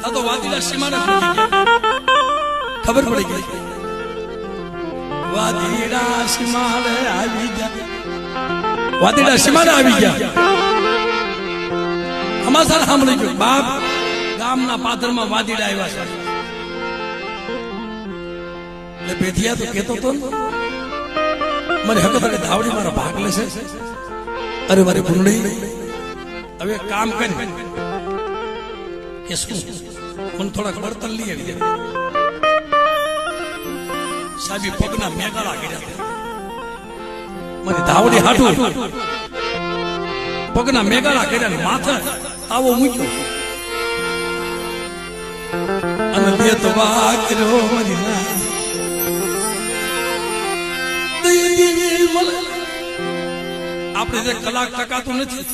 આ તો વાદીડા સીમાને પહોંચી ગયા, ખબર પડી ગઈ વાદીડા સીમાને આવી ગયા, વાદીડા સીમાને આવી ગયા. સમાચાર સાંભળી ગયો, બાપ ગામના પાદરમાં વાદીડા આવ્યા છે. એટલે બેઠિયા તો કેતો તો મને હકત કે ધાવડી મારો ભાગ લેશે. અરે મારી ભૂંડી હવે કામ કરી કે શું મને થોડાક બળતણ લઈ આવી દે. સાબી પગના મેગાળા કર્યા, મને ધાવડી હાટું પગના મેગાળા કર્યા, માથે આવો મૂક્યો અને બે તો વાગ્યો મારી ના. આપણે જે કલાક ટકાતું નથી,